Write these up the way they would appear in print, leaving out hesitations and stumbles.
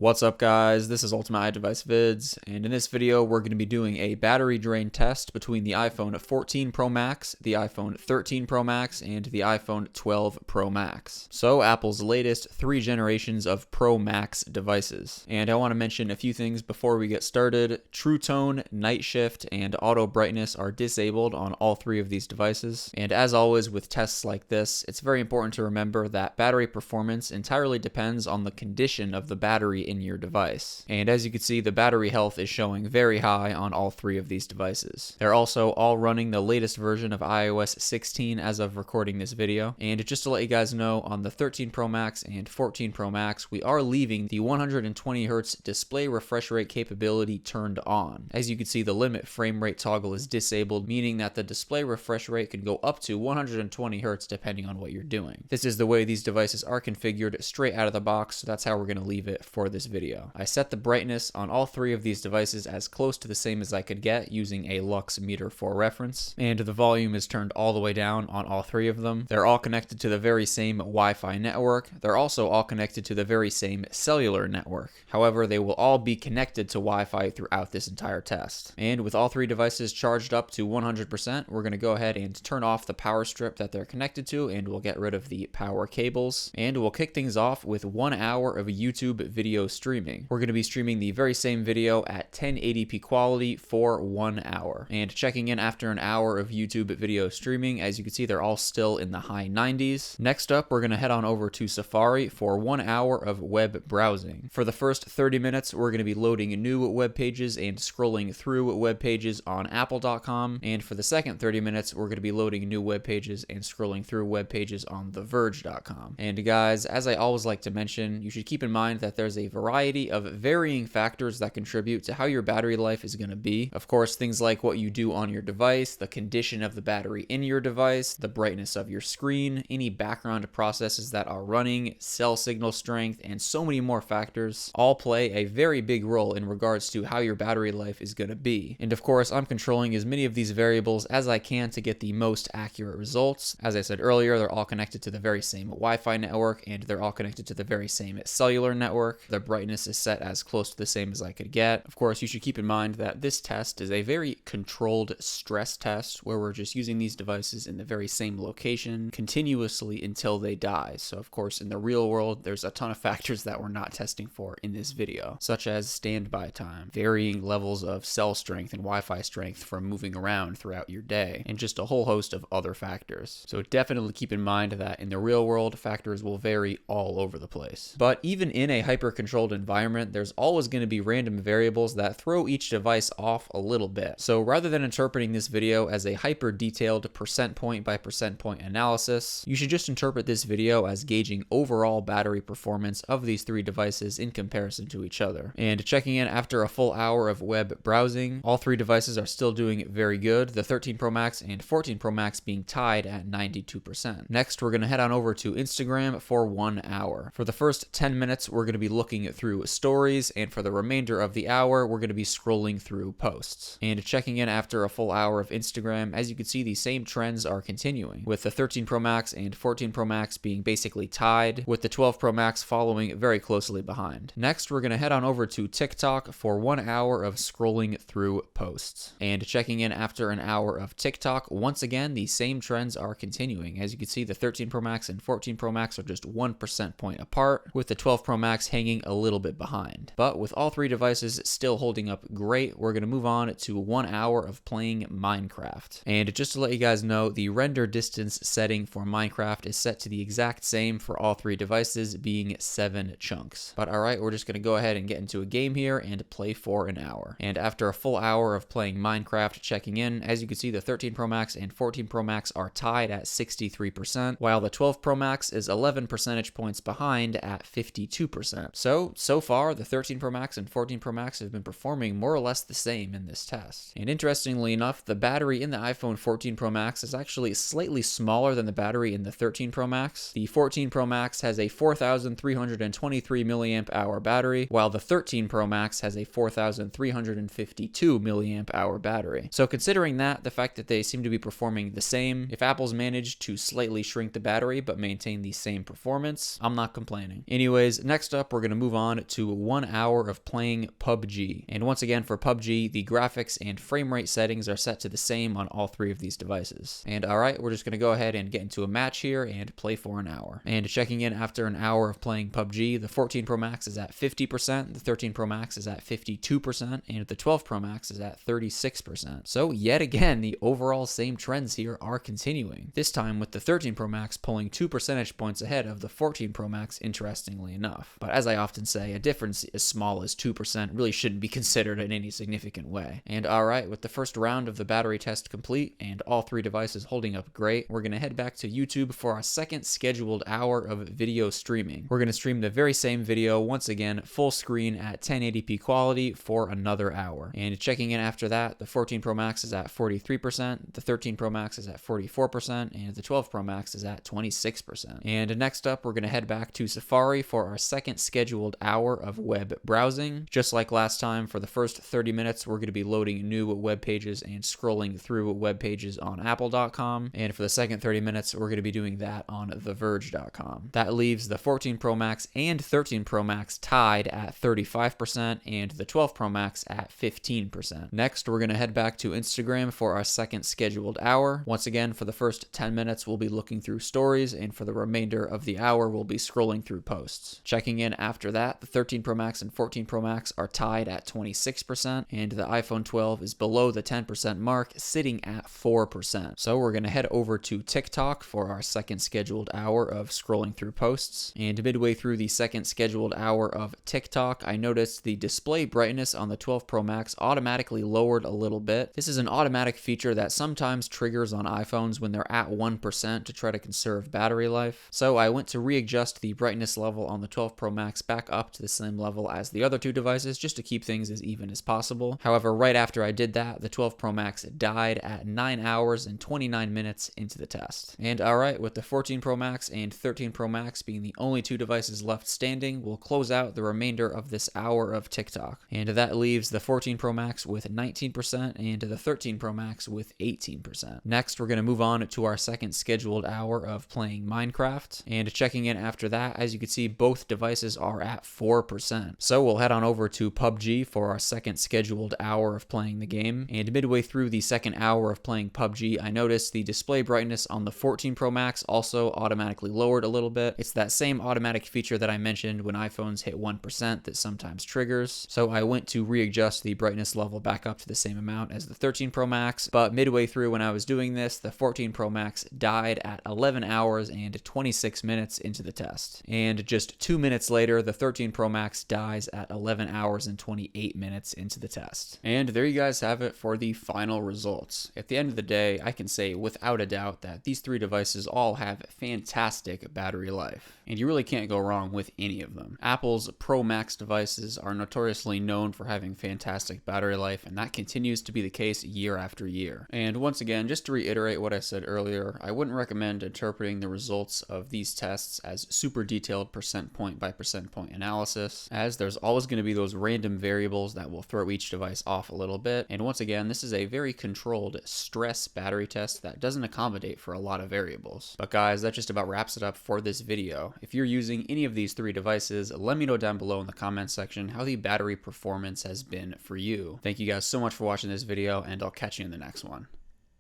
What's up guys, this is Ultimate iDevice Vids, and in this video we're going to be doing a battery drain test between the iPhone 14 Pro Max, the iPhone 13 Pro Max, and the iPhone 12 Pro Max. So Apple's latest 3 generations of Pro Max devices. And I want to mention a few things before we get started. True Tone, Night Shift, and Auto Brightness are disabled on all 3 of these devices. And as always with tests like this, it's very important to remember that battery performance entirely depends on the condition of the battery in your device. And as you can see, the battery health is showing very high on all 3 of these devices. They're also all running the latest version of iOS 16 as of recording this video. And just to let you guys know, on the 13 Pro Max and 14 Pro Max, we are leaving the 120Hz display refresh rate capability turned on. As you can see, the limit frame rate toggle is disabled, meaning that the display refresh rate can go up to 120Hz depending on what you're doing. This is the way these devices are configured straight out of the box, so that's how we're going to leave it for this video. I set the brightness on all 3 of these devices as close to the same as I could get using a lux meter for reference, and the volume is turned all the way down on all 3 of them. They're all connected to the very same Wi-Fi network. They're also all connected to the very same cellular network. However, they will all be connected to Wi-Fi throughout this entire test. And with all 3 devices charged up to 100%, we're going to go ahead and turn off the power strip that they're connected to, and we'll get rid of the power cables. And we'll kick things off with 1 hour of YouTube video streaming. We're going to be streaming the very same video at 1080p quality for 1 hour. And checking in after an hour of YouTube video streaming, as you can see, they're all still in the high 90s. Next up, we're going to head on over to Safari for 1 hour of web browsing. For the first 30 minutes, we're going to be loading new web pages and scrolling through web pages on apple.com. And for the second 30 minutes, we're going to be loading new web pages and scrolling through web pages on theverge.com. And guys, as I always like to mention, you should keep in mind that there's a variety of varying factors that contribute to how your battery life is going to be. Of course, things like what you do on your device, the condition of the battery in your device, the brightness of your screen, any background processes that are running, cell signal strength, and so many more factors all play a very big role in regards to how your battery life is going to be. And of course, I'm controlling as many of these variables as I can to get the most accurate results. As I said earlier, they're all connected to the very same Wi-Fi network, and they're all connected to the very same cellular network. The brightness is set as close to the same as I could get. Of course, you should keep in mind that this test is a very controlled stress test where we're just using these devices in the very same location continuously until they die. So of course, in the real world, there's a ton of factors that we're not testing for in this video, such as standby time, varying levels of cell strength and Wi-Fi strength from moving around throughout your day, and just a whole host of other factors. So definitely keep in mind that in the real world, factors will vary all over the place. But even in a hyper-controlled environment, there's always going to be random variables that throw each device off a little bit. So rather than interpreting this video as a hyper-detailed percent point by percent point analysis, you should just interpret this video as gauging overall battery performance of these 3 devices in comparison to each other. And checking in after a full hour of web browsing, all 3 devices are still doing very good, the 13 Pro Max and 14 Pro Max being tied at 92%. Next, we're going to head on over to Instagram for 1 hour. For the first 10 minutes, we're going to be looking through stories, and for the remainder of the hour, we're going to be scrolling through posts. And checking in after a full hour of Instagram, as you can see, the same trends are continuing, with the 13 Pro Max and 14 Pro Max being basically tied, with the 12 Pro Max following very closely behind. Next, we're going to head on over to TikTok for 1 hour of scrolling through posts. And checking in after an hour of TikTok, once again, the same trends are continuing. As you can see, the 13 Pro Max and 14 Pro Max are just 1% point apart, with the 12 Pro Max hanging a little bit behind. But with all 3 devices still holding up great, we're going to move on to 1 hour of playing Minecraft. And just to let you guys know, the render distance setting for Minecraft is set to the exact same for all 3 devices, being 7 chunks. But alright, we're just going to go ahead and get into a game here and play for an hour. And after a full hour of playing Minecraft, checking in, as you can see, the 13 Pro Max and 14 Pro Max are tied at 63%, while the 12 Pro Max is 11 percentage points behind at 52%. So far, the 13 Pro Max and 14 Pro Max have been performing more or less the same in this test. And interestingly enough, the battery in the iPhone 14 Pro Max is actually slightly smaller than the battery in the 13 Pro Max. The 14 Pro Max has a 4,323 milliamp hour battery, while the 13 Pro Max has a 4,352 milliamp hour battery. So considering that, the fact that they seem to be performing the same, if Apple's managed to slightly shrink the battery but maintain the same performance, I'm not complaining. Anyways, next up, we're going to move move on to 1 hour of playing PUBG. And once again, for PUBG, the graphics and frame rate settings are set to the same on all 3 of these devices. And alright, we're just going to go ahead and get into a match here and play for an hour. And checking in after an hour of playing PUBG, the 14 Pro Max is at 50%, the 13 Pro Max is at 52%, and the 12 Pro Max is at 36%. So yet again, the overall same trends here are continuing. This time with the 13 Pro Max pulling 2 percentage points ahead of the 14 Pro Max, interestingly enough. But as I often say, a difference as small as 2% really shouldn't be considered in any significant way. And alright, with the first round of the battery test complete and all 3 devices holding up great, we're going to head back to YouTube for our second scheduled hour of video streaming. We're going to stream the very same video once again, full screen at 1080p quality for another hour. And checking in after that, the 14 Pro Max is at 43%, the 13 Pro Max is at 44%, and the 12 Pro Max is at 26%. And next up, we're going to head back to Safari for our second scheduled hour of web browsing. Just like last time, for the first 30 minutes, we're going to be loading new web pages and scrolling through web pages on apple.com. And for the second 30 minutes, we're going to be doing that on theverge.com. That leaves the 14 Pro Max and 13 Pro Max tied at 35% and the 12 Pro Max at 15%. Next, we're going to head back to Instagram for our second scheduled hour. Once again, for the first 10 minutes, we'll be looking through stories, and for the remainder of the hour, we'll be scrolling through posts. Checking in after that, the 13 Pro Max and 14 Pro Max are tied at 26%, and the iPhone 12 is below the 10% mark, sitting at 4%. So we're going to head over to TikTok for our second scheduled hour of scrolling through posts. And midway through the second scheduled hour of TikTok, I noticed the display brightness on the 12 Pro Max automatically lowered a little bit. This is an automatic feature that sometimes triggers on iPhones when they're at 1% to try to conserve battery life. So I went to readjust the brightness level on the 12 Pro Max back up to the same level as the other 2 devices just to keep things as even as possible. However, right after I did that, the 12 Pro Max died at 9 hours and 29 minutes into the test. And alright, with the 14 Pro Max and 13 Pro Max being the only 2 devices left standing, we'll close out the remainder of this hour of TikTok. And that leaves the 14 Pro Max with 19% and the 13 Pro Max with 18%. Next, we're going to move on to our second scheduled hour of playing Minecraft. And checking in after that, as you can see, both devices are at 4%. So we'll head on over to PUBG for our second scheduled hour of playing the game. And midway through the second hour of playing PUBG, I noticed the display brightness on the 14 Pro Max also automatically lowered a little bit. It's that same automatic feature that I mentioned when iPhones hit 1% that sometimes triggers. So I went to readjust the brightness level back up to the same amount as the 13 Pro Max, but midway through when I was doing this, the 14 Pro Max died at 11 hours and 26 minutes into the test. And just 2 minutes later, the 13 Pro Max dies at 11 hours and 28 minutes into the test. And there you guys have it for the final results. At the end of the day, I can say without a doubt that these 3 devices all have fantastic battery life, and you really can't go wrong with any of them. Apple's Pro Max devices are notoriously known for having fantastic battery life, and that continues to be the case year after year. And once again, just to reiterate what I said earlier, I wouldn't recommend interpreting the results of these tests as super detailed percent point by percent point analysis, as there's always going to be those random variables that will throw each device off a little bit. And once again, this is a very controlled stress battery test that doesn't accommodate for a lot of variables. But guys, that just about wraps it up for this video. If you're using any of these 3 devices, let me know down below in the comments section how the battery performance has been for you. Thank you guys so much for watching this video, and I'll catch you in the next one.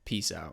Peace out.